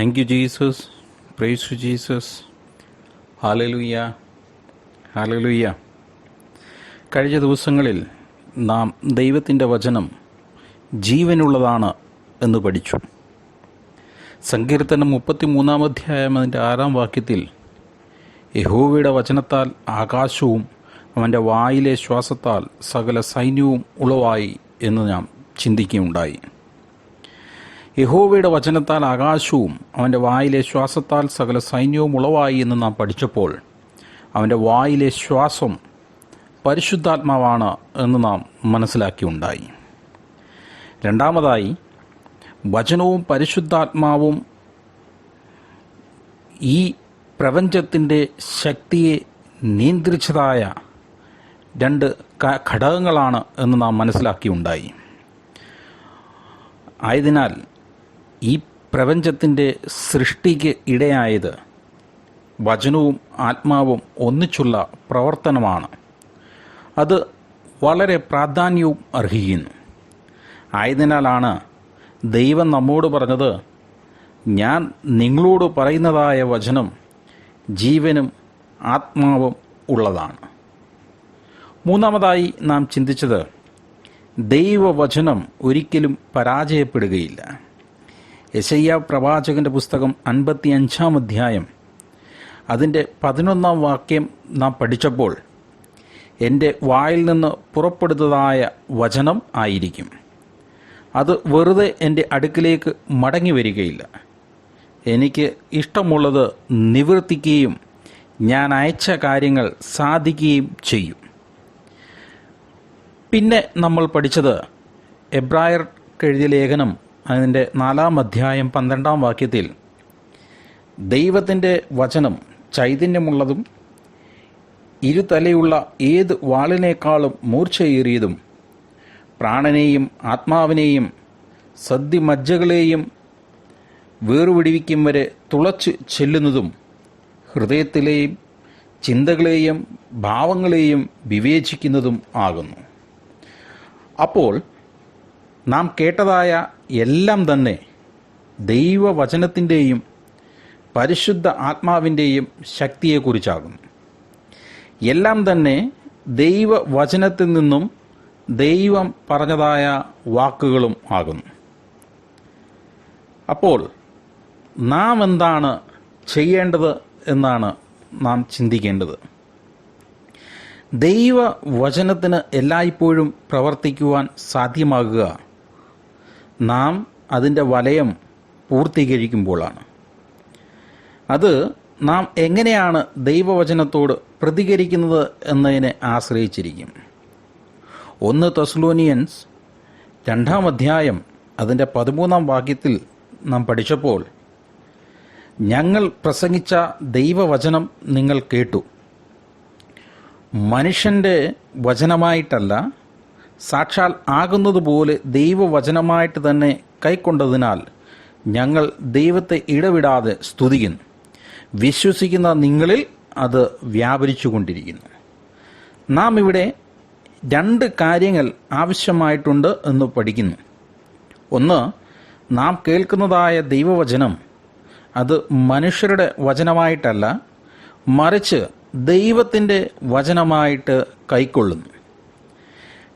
Thank you Jesus. Praise to Jesus. Hallelujah, hallelujah. കഴിഞ്ഞ ദിവസങ്ങളിൽ നാം ദൈവത്തിൻ്റെ വചനം ജീവനുള്ളതാണ് എന്ന് പഠിച്ചു. സങ്കീർത്തനം 33 അധ്യായം അതിൻ്റെ 6 വാക്യത്തിൽ യഹോവയുടെ വചനത്താൽ ആകാശവും അവൻ്റെ വായിലെ ശ്വാസത്താൽ സകല സൈന്യവും ഉളവായി എന്ന് നാം ചിന്തിക്കുകയുണ്ടായി. യഹോവയുടെ വചനത്താൽ ആകാശവും അവൻ്റെ വായിലെ ശ്വാസത്താൽ സകല സൈന്യവും ഉളവായി എന്ന് നാം പഠിച്ചപ്പോൾ അവൻ്റെ വായിലെ ശ്വാസം പരിശുദ്ധാത്മാവാണ് എന്ന് നാം മനസ്സിലാക്കിയുണ്ടായി. രണ്ടാമതായി, വചനവും പരിശുദ്ധാത്മാവും ഈ പ്രപഞ്ചത്തിൻ്റെ ശക്തിയെ നിയന്ത്രിച്ചതായ രണ്ട് ഘടകങ്ങളാണ് എന്ന് നാം മനസ്സിലാക്കിയുണ്ടായി. ആയതിനാൽ ഈ പ്രപഞ്ചത്തിൻ്റെ സൃഷ്ടിക്ക് ഇടയായത് വചനവും ആത്മാവും ഒന്നിച്ചുള്ള പ്രവർത്തനമാണ്. അത് വളരെ പ്രാധാന്യവും അർഹിക്കുന്നു. ആയതിനാലാണ് ദൈവം നമ്മോട് പറഞ്ഞത്, ഞാൻ നിങ്ങളോട് പറയുന്നതായ വചനം ജീവനും ആത്മാവും ഉള്ളതാണ്. മൂന്നാമതായി നാം ചിന്തിച്ചത്, ദൈവവചനം ഒരിക്കലും പരാജയപ്പെടുകയില്ല. യെശയ്യാ പ്രവാചകൻ്റെ പുസ്തകം 55 അധ്യായം അതിൻ്റെ 11 വാക്യം നാം പഠിച്ചപ്പോൾ, എൻ്റെ വായിൽ നിന്ന് പുറപ്പെടുന്നതായ വചനം ആയിരിക്കും, അത് വെറുതെ എൻ്റെ അടുക്കിലേക്ക് മടങ്ങി വരികയില്ല, എനിക്ക് ഇഷ്ടമുള്ളത് നിവർത്തിക്കുകയും ഞാൻ അയച്ച കാര്യങ്ങൾ സാധിക്കുകയും ചെയ്യും. പിന്നെ നമ്മൾ പഠിച്ചത് എബ്രായർക്ക് എഴുതിയ ലേഖനം അതിൻ്റെ 4 അധ്യായം 12 വാക്യത്തിൽ ദൈവത്തിൻ്റെ വചനം ചൈതന്യമുള്ളതും ഇരുതലയുള്ള ഏത് വാളിനേക്കാളും മൂർച്ചയേറിയതും പ്രാണനെയും ആത്മാവിനെയും സദ്യമജ്ജകളെയും വേർപിടിവിക്കും വരെ തുളച്ച് ചെല്ലുന്നതും ഹൃദയത്തിലെയും ചിന്തകളെയും ഭാവങ്ങളെയും വിവേചിക്കുന്നതും ആകുന്നു. അപ്പോൾ നാം കേട്ടതായ എല്ലാം തന്നെ ദൈവവചനത്തിൻ്റെയും പരിശുദ്ധ ആത്മാവിൻ്റെയും ശക്തിയെക്കുറിച്ചാകുന്നു. എല്ലാം തന്നെ ദൈവവചനത്തിൽ നിന്നും ദൈവം പറഞ്ഞതായ വാക്കുകളും ആകുന്നു. അപ്പോൾ നാം എന്താണ് ചെയ്യേണ്ടത് എന്നാണ് നാം ചിന്തിക്കേണ്ടത്. ദൈവവചനത്തിന് എല്ലായ്പ്പോഴും പ്രവർത്തിക്കുവാൻ സാധ്യമാകുക നാം അതിൻ്റെ വലയം പൂർത്തീകരിക്കുമ്പോഴാണ്. അത് നാം എങ്ങനെയാണ് ദൈവവചനത്തോട് പ്രതികരിക്കുന്നത് എന്നതിനെ ആശ്രയിച്ചിരിക്കും. 1 തെസ്സലോനിയൻസ് 2 അധ്യായം അതിൻ്റെ 13 വാക്യത്തിൽ നാം പഠിച്ചപ്പോൾ, ഞങ്ങൾ പ്രസംഗിച്ച ദൈവവചനം നിങ്ങൾ കേട്ടു, മനുഷ്യൻ്റെ വചനമായിട്ടല്ല, സാക്ഷാൽ ആകുന്നതുപോലെ ദൈവവചനമായിട്ട് തന്നെ കൈക്കൊണ്ടതിനാൽ ഞങ്ങൾ ദൈവത്തെ ഇടവിടാതെ സ്തുതിക്കുന്നു. വിശ്വസിക്കുന്ന നിങ്ങളിൽ അത് വ്യാപരിച്ചു കൊണ്ടിരിക്കുന്നു. നാം ഇവിടെ 2 കാര്യങ്ങൾ ആവശ്യമായിട്ടുണ്ട് എന്ന് പഠിക്കുന്നു. ഒന്ന്, നാം കേൾക്കുന്നതായ ദൈവവചനം അത് മനുഷ്യരുടെ വചനമായിട്ടല്ല, മറിച്ച് ദൈവത്തിൻ്റെ വചനമായിട്ട് കൈക്കൊള്ളുന്നു.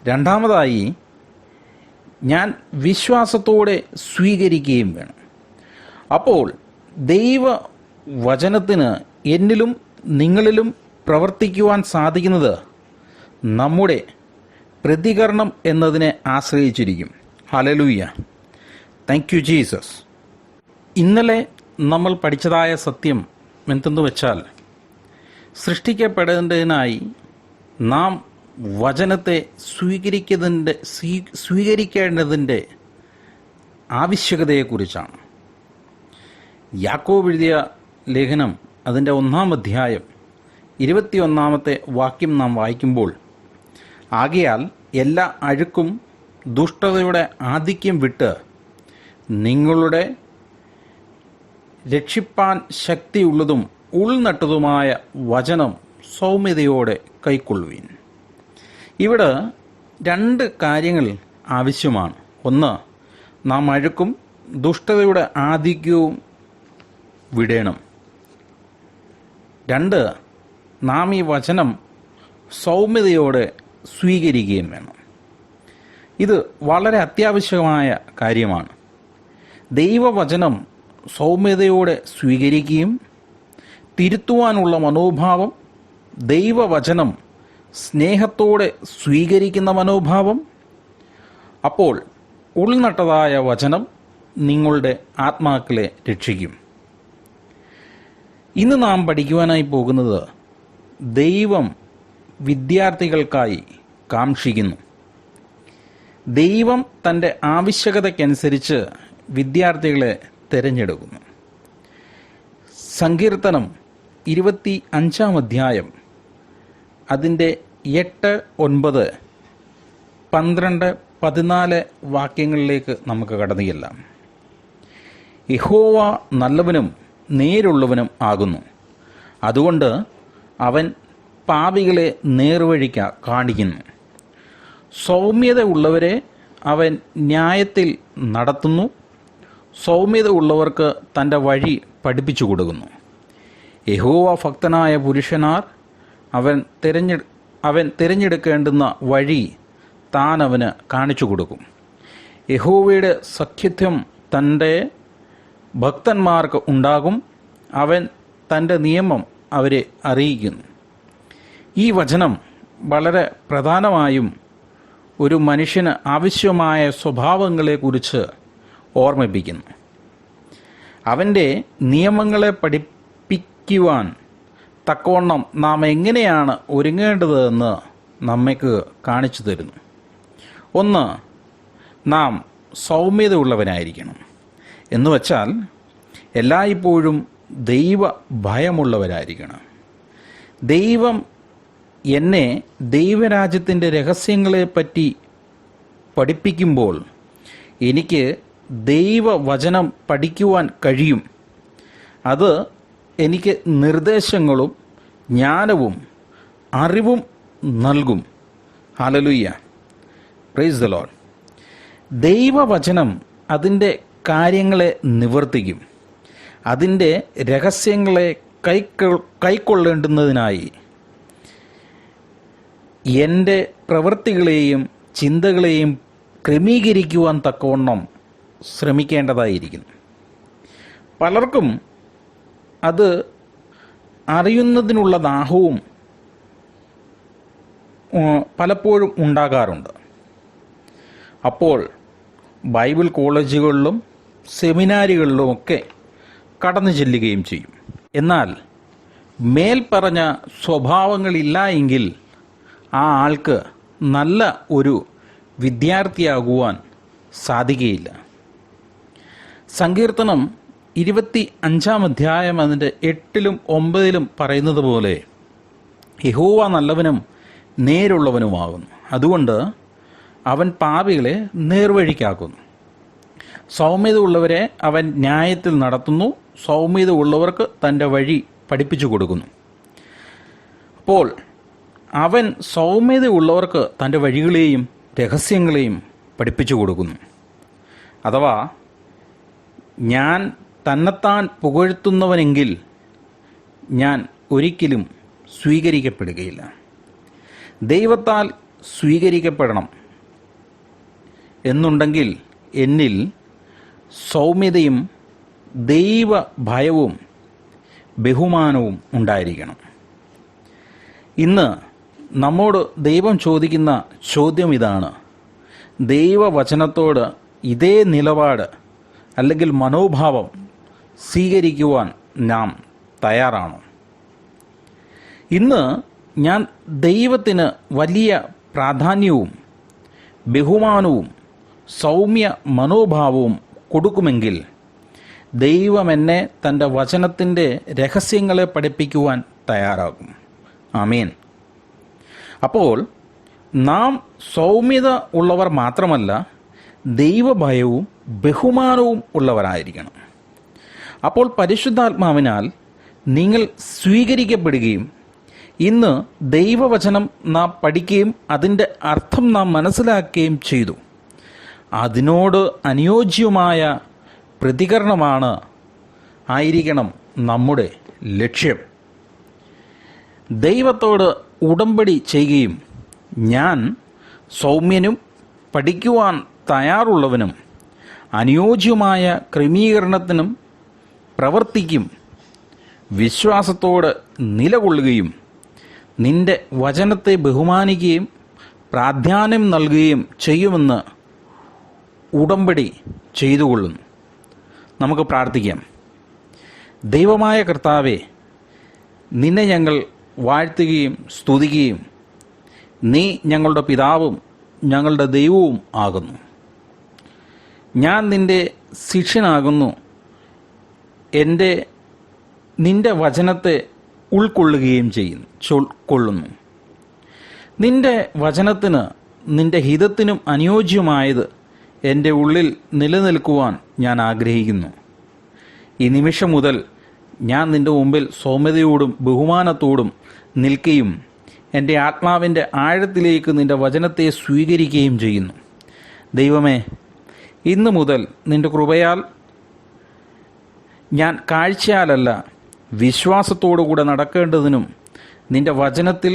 രണ്ടാമതായി, ഞാൻ വിശ്വാസത്തോടെ സ്വീകരിക്കുകയും വേണം. അപ്പോൾ ദൈവവചനത്തിന് എന്നിലും നിങ്ങളിലും പ്രവർത്തിക്കുവാൻ സാധിക്കുന്നത് നമ്മുടെ പ്രതികരണം എന്നതിനെ ആശ്രയിച്ചിരിക്കും. Hallelujah, thank you Jesus. ഇന്നലെ നമ്മൾ പഠിച്ചതായ സത്യം എന്തെന്ന് വെച്ചാൽ, സൃഷ്ടിക്കപ്പെടേണ്ടതിനായി നാം വചനത്തെ സ്വീകരിക്കേണ്ടതിൻ്റെ ആവശ്യകതയെക്കുറിച്ചാണ്. യാക്കോബ് എഴുതിയ ലേഖനം അതിൻ്റെ 1 അധ്യായം 21 വാക്യം നാം വായിക്കുമ്പോൾ, ആകയാൽ എല്ലാ അഴുക്കും ദുഷ്ടതയുടെ ആധിക്യം വിട്ട് നിങ്ങളുടെ രക്ഷിപ്പാൻ ശക്തിയുള്ളതും ഉൾനട്ടതുമായ വചനം സൗമ്യതയോടെ കൈക്കൊള്ളുവിൻ. ഇവിടെ 2 കാര്യങ്ങൾ ആവശ്യമാണ്. ഒന്ന്, നാം അഴുക്കും ദുഷ്ടതയുടെ ആധിക്യവും വിടേണം. 2, നാം ഈ വചനം സൗമ്യതയോടെ സ്വീകരിക്കുകയും വേണം. ഇത് വളരെ അത്യാവശ്യമായ കാര്യമാണ്. ദൈവവചനം സൗമ്യതയോടെ സ്വീകരിക്കുകയും തിരുത്തുവാനുള്ള മനോഭാവം, ദൈവവചനം സ്നേഹത്തോടെ സ്വീകരിക്കുന്ന മനോഭാവം, അപ്പോൾ ഉൾനട്ടതായ വചനം നിങ്ങളുടെ ആത്മാക്കളെ രക്ഷിക്കും. ഇന്ന് നാം പഠിക്കുവാനായി പോകുന്നത് ദൈവം വിദ്യാർത്ഥികൾക്കായി കാംക്ഷിക്കുന്നു. ദൈവം തൻ്റെ ആവശ്യകതയ്ക്കനുസരിച്ച് വിദ്യാർത്ഥികളെ തിരഞ്ഞെടുക്കുന്നു. സങ്കീർത്തനം 25 അധ്യായം അതിൻ്റെ 8, 9, 12, 14 വാക്യങ്ങളിലേക്ക് നമുക്ക് കടന്നു ചെല്ലാം. യഹോവ നല്ലവനും നേരുള്ളവനും ആകുന്നു, അതുകൊണ്ട് അവൻ പാപികളെ നേർവഴിക്ക കാണിക്കുന്നു. സൗമ്യത ഉള്ളവരെ അവൻ ന്യായത്തിൽ നടത്തുന്നു, സൗമ്യത ഉള്ളവർക്ക് തൻ്റെ വഴി പഠിപ്പിച്ചു കൊടുക്കുന്നു. യഹോവ ഭക്തനായ പുരുഷനാർ അവൻ തിരഞ്ഞെടുക്കേണ്ടുന്ന വഴി താൻ അവന് കാണിച്ചു കൊടുക്കും. യഹോവയുടെ സഖ്യത്വം തൻ്റെ ഭക്തന്മാർക്ക് ഉണ്ടാകും, അവൻ തൻ്റെ നിയമം അവരെ അറിയിക്കുന്നു. ഈ വചനം വളരെ പ്രധാനമായും ഒരു മനുഷ്യന് ആവശ്യമായ സ്വഭാവങ്ങളെക്കുറിച്ച് ഓർമ്മിപ്പിക്കുന്നു. അവൻ്റെ നിയമങ്ങളെ പഠിപ്പിക്കുവാൻ തക്കവണ്ണം നാം എങ്ങനെയാണ് ഒരുങ്ങേണ്ടതെന്ന് നമ്മൾക്ക് കാണിച്ചു തരുന്നു. 1, നാം സൗമ്യത ഉള്ളവനായിരിക്കണം. എന്നുവച്ചാൽ എല്ലായ്പ്പോഴും ദൈവ ഭയമുള്ളവരായിരിക്കണം. ദൈവം എന്നെ ദൈവരാജ്യത്തിൻ്റെ രഹസ്യങ്ങളെപ്പറ്റി പഠിപ്പിക്കുമ്പോൾ എനിക്ക് ദൈവവചനം പഠിക്കുവാൻ കഴിയും. അത് എനിക്ക് നിർദ്ദേശങ്ങളും ജ്ഞാനവും അറിവും നൽകും. Hallelujah, praise the Lord. ദൈവവചനം അതിൻ്റെ കാര്യങ്ങളെ നിവർത്തിക്കും. അതിൻ്റെ രഹസ്യങ്ങളെ കൈക്കൊള്ളേണ്ടുന്നതിനായി എൻ്റെ പ്രവൃത്തികളെയും ചിന്തകളെയും ക്രമീകരിക്കുവാൻ തക്കവണ്ണം ശ്രമിക്കേണ്ടതായിരിക്കുന്നു. പലർക്കും അത് അറിയുന്നതിനുള്ള ദാഹവും പലപ്പോഴും ഉണ്ടാകാറുണ്ട്. അപ്പോൾ ബൈബിൾ കോളേജുകളിലും സെമിനാരികളിലുമൊക്കെ കടന്നു ചെല്ലുകയും ചെയ്യും. എന്നാൽ മേൽപ്പറഞ്ഞ സ്വഭാവങ്ങളില്ല എങ്കിൽ ആ ആൾക്ക് നല്ല ഒരു വിദ്യാർത്ഥിയാകുവാൻ സാധിക്കുകയില്ല. സങ്കീർത്തനം 25 അധ്യായം അതിൻ്റെ 8, 9 പറയുന്നത് പോലെ യഹോവ നല്ലവനും നേരുള്ളവനുമാകുന്നു, അതുകൊണ്ട് അവൻ പാപികളെ നേർവഴിക്കാക്കുന്നു. സൗമ്യത ഉള്ളവരെ അവൻ ന്യായത്തിൽ നടത്തുന്നു, സൗമ്യത ഉള്ളവർക്ക് തൻ്റെ വഴി പഠിപ്പിച്ചു കൊടുക്കുന്നു. അപ്പോൾ അവൻ സൗമ്യത ഉള്ളവർക്ക് തൻ്റെ വഴികളെയും രഹസ്യങ്ങളെയും പഠിപ്പിച്ചു കൊടുക്കുന്നു. അഥവാ ഞാൻ തന്നെത്താൻ പുകഴ്ത്തുന്നവനെങ്കിൽ ഞാൻ ഒരിക്കലും സ്വീകരിക്കപ്പെടുകയില്ല. ദൈവത്താൽ സ്വീകരിക്കപ്പെടണം എന്നുണ്ടെങ്കിൽ എന്നിൽ സൗമ്യതയും ദൈവഭയവും ബഹുമാനവും ഉണ്ടായിരിക്കണം. ഇന്ന് നമ്മോട് ദൈവം ചോദിക്കുന്ന ചോദ്യം ഇതാണ്: ദൈവവചനത്തോട് ഇതേ നിലപാട് അല്ലെങ്കിൽ മനോഭാവം സ്വീകരിക്കുവാൻ നാം തയ്യാറാണോ? ഇന്ന് ഞാൻ ദൈവത്തിന് വലിയ പ്രാധാന്യവും ബഹുമാനവും സൗമ്യ മനോഭാവവും കൊടുക്കുമെങ്കിൽ ദൈവം എന്നെ തൻ്റെ വചനത്തിൻ്റെ രഹസ്യങ്ങളെ പഠിപ്പിക്കുവാൻ തയ്യാറാകും. ആമേൻ. അപ്പോൾ നാം സൗമ്യത ഉള്ളവർ മാത്രമല്ല, ദൈവഭയവും ബഹുമാനവും ഉള്ളവരായിരിക്കണം. അപ്പോൾ പരിശുദ്ധാത്മാവിനാൽ നിങ്ങൾ സ്വീകരിക്കപ്പെടുകയും ഇന്ന് ദൈവവചനം നാം പഠിക്കുകയും അതിൻ്റെ അർത്ഥം നാം മനസ്സിലാക്കുകയും ചെയ്തു. അതിനോട് അനുയോജ്യമായ പ്രതികരണമാണ് ആയിരിക്കണം നമ്മുടെ ലക്ഷ്യം. ദൈവത്തോട് ഉടമ്പടി ചെയ്യുകയും ഞാൻ സൗമ്യനും പഠിക്കുവാൻ തയ്യാറുള്ളവനും അനുയോജ്യമായ ക്രമീകരണത്തിനും പ്രവർത്തിക്കും, വിശ്വാസത്തോട് നിലകൊള്ളുകയും നിന്റെ വചനത്തെ ബഹുമാനിക്കുകയും പ്രാധാന്യം നൽകുകയും ചെയ്യുമെന്ന് ഉടമ്പടി ചെയ്തുകൊള്ളുന്നു. നമുക്ക് പ്രാർത്ഥിക്കാം. ദൈവമായ കർത്താവേ, നിന്നെ ഞങ്ങൾ വാഴ്ത്തുകയും സ്തുതിക്കുകയും നീ ഞങ്ങളുടെ പിതാവും ഞങ്ങളുടെ ദൈവവും ആകുന്നു. ഞാൻ നിന്റെ ശിഷ്യനാകുന്നു. നിന്റെ വചനത്തെ ഉൾക്കൊള്ളുകയും കൊള്ളുന്നു. നിന്റെ വചനത്തിന് നിന്റെ ഹിതത്തിനും അനുയോജ്യമായത് എൻ്റെ ഉള്ളിൽ നിലനിൽക്കുവാൻ ഞാൻ ആഗ്രഹിക്കുന്നു. ഈ നിമിഷം മുതൽ ഞാൻ നിൻ്റെ മുമ്പിൽ സൗമ്യതയോടും ബഹുമാനത്തോടും നിൽക്കുകയും എൻ്റെ ആത്മാവിൻ്റെ ആഴത്തിലേക്ക് നിൻ്റെ വചനത്തെ സ്വീകരിക്കുകയും ചെയ്യുന്നു. ദൈവമേ, ഇന്നു മുതൽ നിൻ്റെ കൃപയാൽ ഞാൻ കാഴ്ചയാലല്ല വിശ്വാസത്തോടുകൂടെ നടക്കേണ്ടതിനും നിൻ്റെ വചനത്തിൽ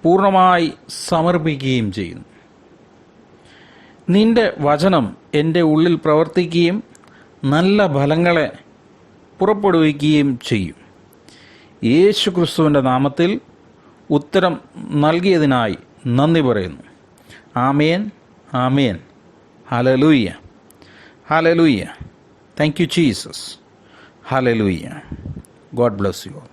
പൂർണ്ണമായി സമർപ്പിക്കുകയും ചെയ്യുന്നു. നിൻ്റെ വചനം എൻ്റെ ഉള്ളിൽ പ്രവർത്തിക്കുകയും നല്ല ഫലങ്ങളെ പുറപ്പെടുവിക്കുകയും ചെയ്യും. യേശു ക്രിസ്തുവിൻ്റെ നാമത്തിൽ ഉത്തരം നൽകിയതിനായി നന്ദി പറയുന്നു. ആമേൻ, ആമേൻ. ഹല്ലേലൂയ, ഹല്ലേലൂയ. Thank you Jesus. ഹല്ലേലൂയ. God bless you all.